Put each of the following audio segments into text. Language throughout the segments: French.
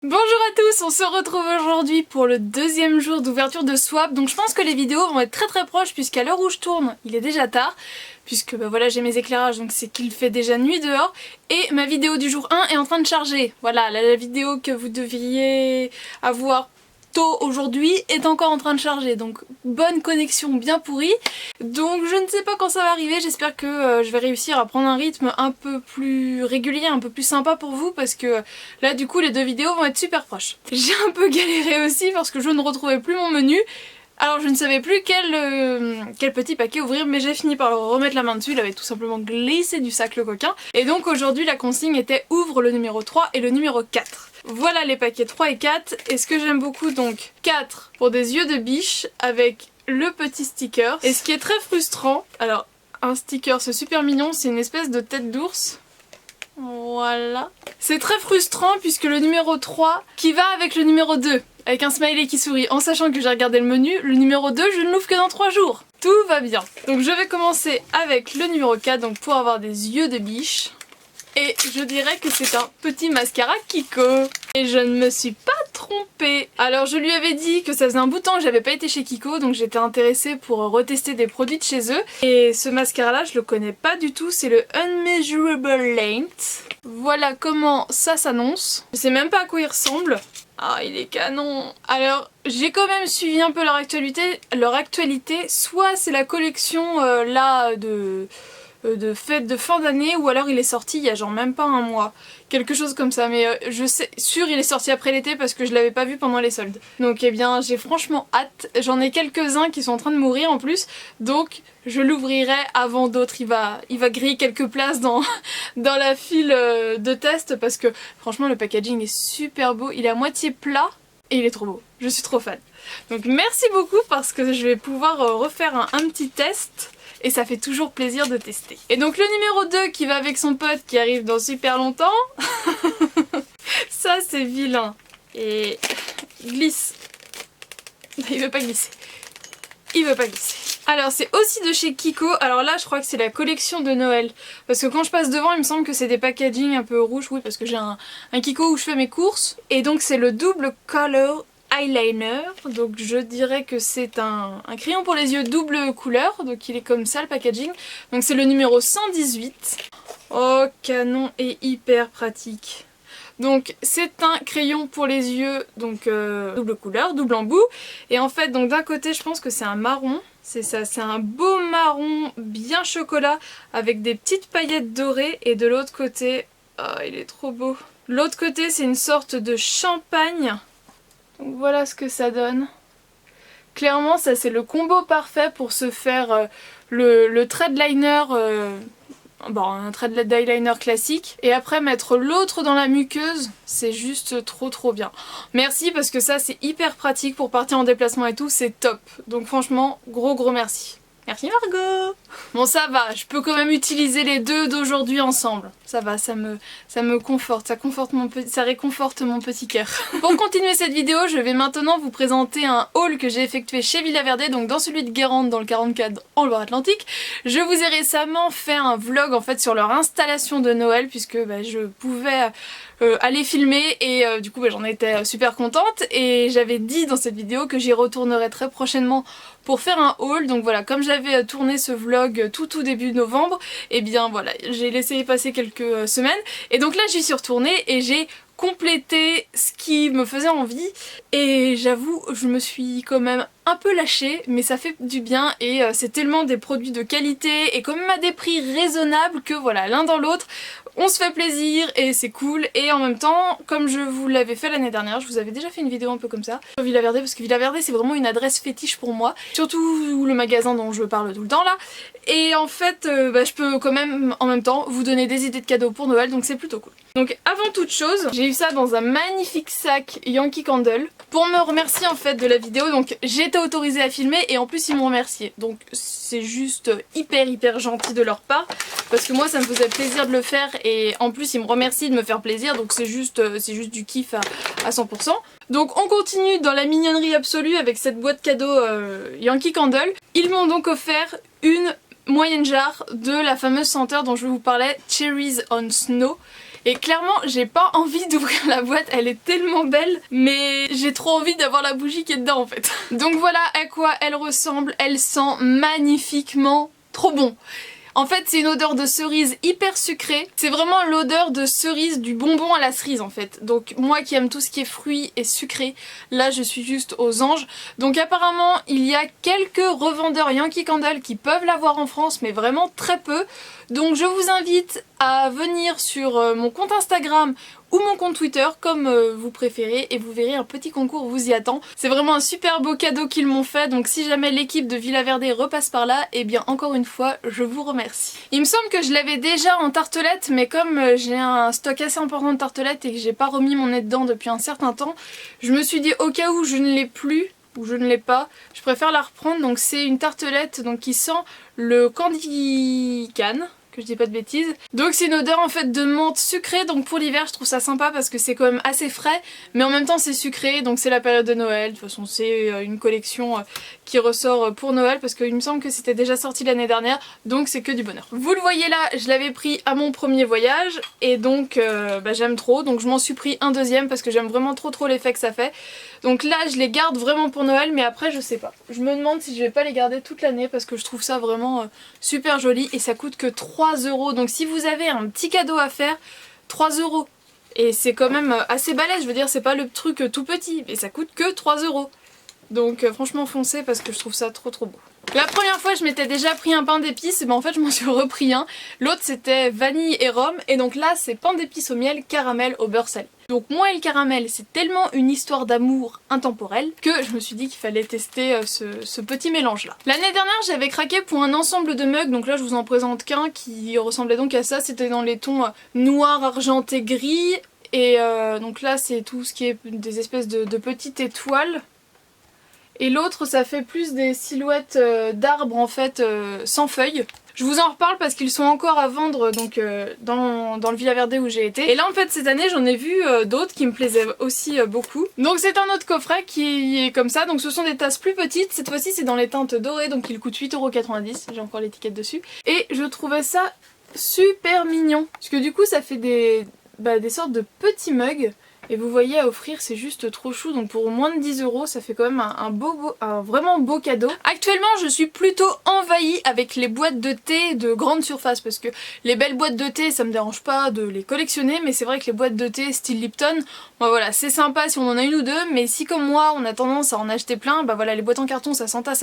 Bonjour à tous, on se retrouve aujourd'hui pour le deuxième jour d'ouverture de Swap. Donc je pense que les vidéos vont être très proches puisqu'à l'heure où je tourne, il est déjà tard. Puisque voilà, j'ai mes éclairages, donc c'est qu'il fait déjà nuit dehors. Et ma vidéo du jour 1 est en train de charger. Voilà, la vidéo que vous devriez avoir tôt aujourd'hui est encore en train de charger, donc bonne connexion bien pourrie. Donc je ne sais pas quand ça va arriver, j'espère que je vais réussir à prendre un rythme un peu plus régulier, un peu plus sympa pour vous, parce que là du coup les deux vidéos vont être super proches. J'ai un peu galéré aussi parce que je ne retrouvais plus mon menu. Alors je ne savais plus quel petit paquet ouvrir, mais j'ai fini par remettre la main dessus, il avait tout simplement glissé du sac le coquin. Et donc aujourd'hui la consigne était ouvre le numéro 3 et le numéro 4. Voilà les paquets 3 et 4, et ce que j'aime beaucoup donc 4 pour des yeux de biche avec le petit sticker. Et ce qui est très frustrant, alors un sticker c'est super mignon, c'est une espèce de tête d'ours. Voilà. C'est très frustrant puisque le numéro 3 qui va avec le numéro 2, avec un smiley qui sourit, en sachant que j'ai regardé le menu, le numéro 2 je ne l'ouvre que dans 3 jours. Tout va bien. Donc je vais commencer avec le numéro 4, donc pour avoir des yeux de biche. Et je dirais que c'est un petit mascara Kiko. Et je ne me suis pas trompée. Alors je lui avais dit que ça faisait un bout de temps que j'avais pas été chez Kiko, donc j'étais intéressée pour retester des produits de chez eux. Et ce mascara là je le connais pas du tout, c'est le Unmeasurable Length. Voilà comment ça s'annonce. Je sais même pas à quoi il ressemble. Ah, il est canon. Alors, j'ai quand même suivi un peu leur actualité. Soit c'est la collection là de fête de fin d'année, ou alors il est sorti il y a genre même pas un mois. Quelque chose comme ça, mais je sais, sûr il est sorti après l'été parce que je l'avais pas vu pendant les soldes. Donc eh bien j'ai franchement hâte, j'en ai quelques-uns qui sont en train de mourir en plus, donc je l'ouvrirai avant d'autres. Il va griller quelques places dans la file de test parce que franchement le packaging est super beau, il est à moitié plat et il est trop beau, je suis trop fan. Donc merci beaucoup parce que je vais pouvoir refaire un petit test. Et ça fait toujours plaisir de tester. Et donc le numéro 2 qui va avec son pote qui arrive dans super longtemps. Ça c'est vilain. Et glisse. Il veut pas glisser. Il veut pas glisser. Alors c'est aussi de chez Kiko. Alors là je crois que c'est la collection de Noël. Parce que quand je passe devant il me semble que c'est des packaging un peu rouges. Oui parce que j'ai un Kiko où je fais mes courses. Et donc c'est le double color eyeliner, donc je dirais que c'est un crayon pour les yeux double couleur, donc il est comme ça le packaging, donc c'est le numéro 118. Oh canon et hyper pratique. Donc c'est un crayon pour les yeux, donc double couleur, double embout, et en fait donc d'un côté je pense que c'est un marron, c'est ça, c'est un beau marron bien chocolat avec des petites paillettes dorées, et de l'autre côté, oh il est trop beau. L'autre côté c'est une sorte de champagne. Donc voilà ce que ça donne. Clairement ça c'est le combo parfait pour se faire le thread liner, un thread eyeliner classique, et après mettre l'autre dans la muqueuse, c'est juste trop bien. Merci parce que ça c'est hyper pratique pour partir en déplacement et tout, c'est top. Donc franchement gros merci. Merci Margot. Bon ça va, je peux quand même utiliser les deux d'aujourd'hui ensemble. Ça va, ça me conforte, ça réconforte mon petit cœur. Pour continuer cette vidéo, je vais maintenant vous présenter un haul que j'ai effectué chez Villaverde, donc dans celui de Guérande dans le 44 en Loire-Atlantique. Je vous ai récemment fait un vlog en fait sur leur installation de Noël puisque je pouvais aller filmer et du coup j'en étais super contente et j'avais dit dans cette vidéo que j'y retournerai très prochainement pour faire un haul. Donc voilà, comme j'avais tourné ce vlog tout début novembre, et bien voilà, j'ai laissé passer quelques semaines et donc là j'y suis retournée et j'ai complété ce qui me faisait envie, et j'avoue je me suis quand même un peu lâchée, mais ça fait du bien et c'est tellement des produits de qualité et quand même à des prix raisonnables que voilà, l'un dans l'autre on se fait plaisir et c'est cool. Et en même temps, comme je vous l'avais fait l'année dernière, je vous avais déjà fait une vidéo un peu comme ça sur Villaverde, parce que Villaverde c'est vraiment une adresse fétiche pour moi, surtout le magasin dont je parle tout le temps là. Et en fait je peux quand même en même temps vous donner des idées de cadeaux pour Noël, donc c'est plutôt cool. Donc avant toute chose, j'ai eu ça dans un magnifique sac Yankee Candle pour me remercier en fait de la vidéo. Donc j'ai été autorisée à filmer et en plus ils m'ont remercié, donc c'est juste hyper gentil de leur part parce que moi ça me faisait plaisir de le faire et en plus ils me remercient de me faire plaisir, donc c'est juste du kiff à 100%. Donc on continue dans la mignonnerie absolue avec cette boîte cadeau Yankee Candle. Ils m'ont donc offert une moyenne jarre de la fameuse senteur dont je vous parlais, Cherries on Snow. Et clairement j'ai pas envie d'ouvrir la boîte, elle est tellement belle, mais j'ai trop envie d'avoir la bougie qui est dedans en fait. Donc voilà à quoi elle ressemble, elle sent magnifiquement trop bon. En fait c'est une odeur de cerise hyper sucrée, c'est vraiment l'odeur de cerise, du bonbon à la cerise en fait. Donc moi qui aime tout ce qui est fruits et sucré, là je suis juste aux anges. Donc apparemment il y a quelques revendeurs Yankee Candle qui peuvent l'avoir en France mais vraiment très peu. Donc je vous invite à venir sur mon compte Instagram ou mon compte Twitter comme vous préférez et vous verrez un petit concours vous y attend. C'est vraiment un super beau cadeau qu'ils m'ont fait, donc si jamais l'équipe de Villa Verde repasse par là, et bien encore une fois je vous remercie. Il me semble que je l'avais déjà en tartelette, mais comme j'ai un stock assez important de tartelettes et que j'ai pas remis mon nez dedans depuis un certain temps, je me suis dit au cas où je ne l'ai plus ou je ne l'ai pas, je préfère la reprendre. Donc c'est une tartelette donc qui sent le candy cane, que je dis pas de bêtises. Donc c'est une odeur en fait de menthe sucrée, donc pour l'hiver je trouve ça sympa parce que c'est quand même assez frais mais en même temps c'est sucré, donc c'est la période de Noël. De toute façon c'est une collection qui ressort pour Noël parce qu'il me semble que c'était déjà sorti l'année dernière, donc c'est que du bonheur. Vous le voyez là, je l'avais pris à mon premier voyage et donc j'aime trop, donc je m'en suis pris un deuxième parce que j'aime vraiment trop l'effet que ça fait. Donc là je les garde vraiment pour Noël, mais après je sais pas. Je me demande si je vais pas les garder toute l'année parce que je trouve ça vraiment super joli et ça coûte que 3 €. Donc si vous avez un petit cadeau à faire, 3 €. Et c'est quand même assez balèze, je veux dire c'est pas le truc tout petit, mais ça coûte que 3 €. Donc franchement foncez parce que je trouve ça trop beau. La première fois je m'étais déjà pris un pain d'épices, mais en fait je m'en suis repris un. L'autre c'était vanille et rhum, et donc là c'est pain d'épices au miel, caramel au beurre salé. Donc moi et le caramel c'est tellement une histoire d'amour intemporelle que je me suis dit qu'il fallait tester ce petit mélange là. L'année dernière j'avais craqué pour un ensemble de mugs, donc là je vous en présente qu'un qui ressemblait donc à ça, c'était dans les tons noir, argenté, gris. Et donc là c'est tout ce qui est des espèces de petites étoiles. Et l'autre ça fait plus des silhouettes d'arbres en fait sans feuilles. Je vous en reparle parce qu'ils sont encore à vendre donc dans le Villa Verde où j'ai été. Et là en fait cette année j'en ai vu d'autres qui me plaisaient aussi beaucoup. Donc c'est un autre coffret qui est comme ça. Donc ce sont des tasses plus petites. Cette fois-ci c'est dans les teintes dorées, donc il coûte 8,90 €. J'ai encore l'étiquette dessus. Et je trouvais ça super mignon. Parce que du coup ça fait des sortes de petits mugs. Et vous voyez à offrir c'est juste trop chou, donc pour moins de 10 € ça fait quand même un vraiment beau cadeau. Actuellement je suis plutôt envahie avec les boîtes de thé de grande surface parce que les belles boîtes de thé ça me dérange pas de les collectionner, mais c'est vrai que les boîtes de thé style Lipton, voilà c'est sympa si on en a une ou deux, mais si comme moi on a tendance à en acheter plein, voilà les boîtes en carton ça s'entasse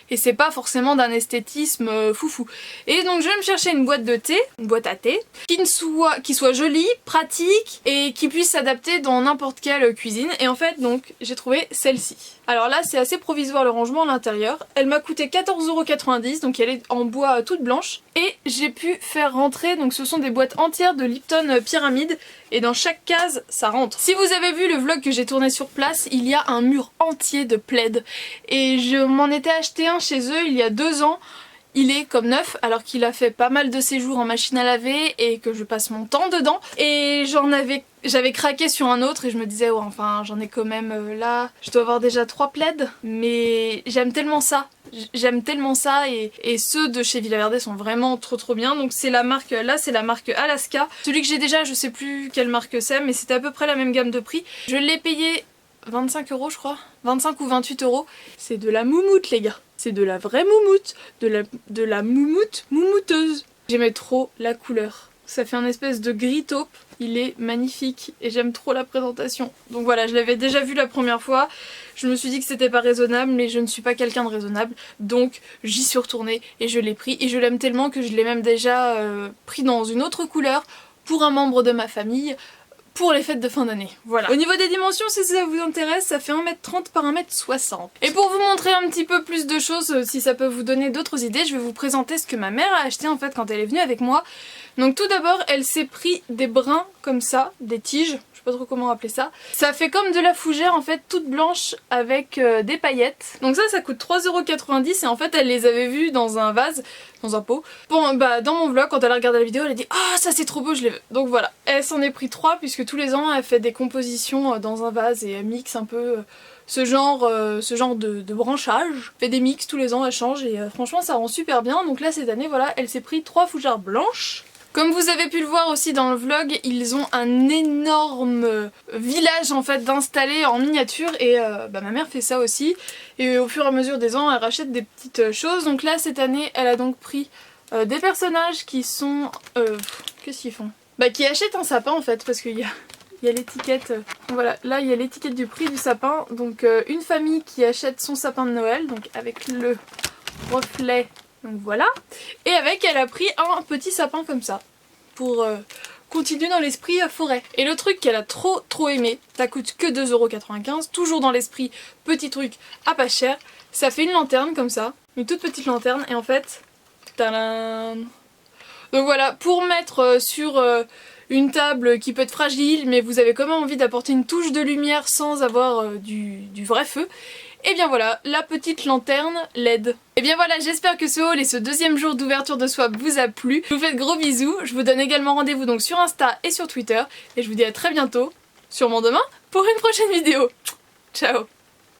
et c'est pas forcément d'un esthétisme foufou. Et donc je vais me chercher une boîte de thé, une boîte à thé, qui soit jolie, pratique et qui puisse s'adapter dans n'importe quelle cuisine. Et en fait donc j'ai trouvé celle-ci. Alors là c'est assez provisoire le rangement à l'intérieur. Elle m'a coûté 14,90 €, donc elle est en bois toute blanche. Et j'ai pu faire rentrer, donc ce sont des boîtes entières de Lipton Pyramide. Et dans chaque case ça rentre. Si vous avez vu le vlog que j'ai tourné sur place, il y a un mur entier de plaids. Et je m'en étais acheté un chez eux il y a 2 ans. Il est comme neuf alors qu'il a fait pas mal de séjours en machine à laver et que je passe mon temps dedans. Et j'avais craqué sur un autre et je me disais ouais, enfin j'en ai quand même là, je dois avoir déjà 3 plaids, mais j'aime tellement ça. J'aime tellement ça et ceux de chez Villa Verde sont vraiment trop bien. Donc c'est la marque, là c'est la marque Alaska. Celui que j'ai déjà je sais plus quelle marque c'est, mais c'était à peu près la même gamme de prix. Je l'ai payé 25 € je crois, 25 ou 28 €. C'est de la moumoute les gars. C'est de la vraie moumoute, de la moumoute moumouteuse. J'aimais trop la couleur. Ça fait un espèce de gris taupe, il est magnifique et j'aime trop la présentation. Donc voilà, je l'avais déjà vu la première fois, je me suis dit que c'était pas raisonnable, mais je ne suis pas quelqu'un de raisonnable, donc j'y suis retournée et je l'ai pris et je l'aime tellement que je l'ai même déjà pris dans une autre couleur pour un membre de ma famille, pour les fêtes de fin d'année. Voilà. Au niveau des dimensions, si ça vous intéresse, ça fait 1,30 m par 1,60 m. Et pour vous montrer un petit peu plus de choses, si ça peut vous donner d'autres idées, je vais vous présenter ce que ma mère a acheté en fait quand elle est venue avec moi. Donc tout d'abord, elle s'est pris des brins comme ça, des tiges, je sais pas trop comment appeler ça. Ça fait comme de la fougère en fait, toute blanche avec des paillettes. Donc ça coûte 3,90 € et en fait elle les avait vues dans un vase, dans un pot. Bon dans mon vlog, quand elle a regardé la vidéo, elle a dit ah ça c'est trop beau, je les veux. Donc voilà, elle s'en est pris 3 puisque tous les ans elle fait des compositions dans un vase et elle mixe un peu ce genre de branchage. Elle fait des mix tous les ans, elle change et franchement ça rend super bien. Donc là cette année voilà, elle s'est pris 3 fougères blanches. Comme vous avez pu le voir aussi dans le vlog, ils ont un énorme village en fait d'installés en miniature et ma mère fait ça aussi. Et au fur et à mesure des ans, elle rachète des petites choses. Donc là, cette année, elle a donc pris des personnages qui sont... qu'est-ce qu'ils font? Bah qui achètent un sapin en fait, parce qu'il y a l'étiquette, voilà, là il y a l'étiquette du prix du sapin. Donc une famille qui achète son sapin de Noël, donc avec le reflet, donc voilà. Et avec, elle a pris un petit sapin comme ça, pour continuer dans l'esprit forêt. Et le truc qu'elle a trop aimé, ça coûte que 2,95 €, toujours dans l'esprit petit truc à pas cher. Ça fait une lanterne comme ça, une toute petite lanterne, et en fait, tadam! Donc voilà, pour mettre sur une table qui peut être fragile, mais vous avez quand même envie d'apporter une touche de lumière sans avoir du vrai feu. Et bien voilà, la petite lanterne LED. Et bien voilà, j'espère que ce haul et ce deuxième jour d'ouverture de swap vous a plu. Je vous fais de gros bisous, je vous donne également rendez-vous donc sur Insta et sur Twitter. Et je vous dis à très bientôt, sûrement demain, pour une prochaine vidéo. Ciao!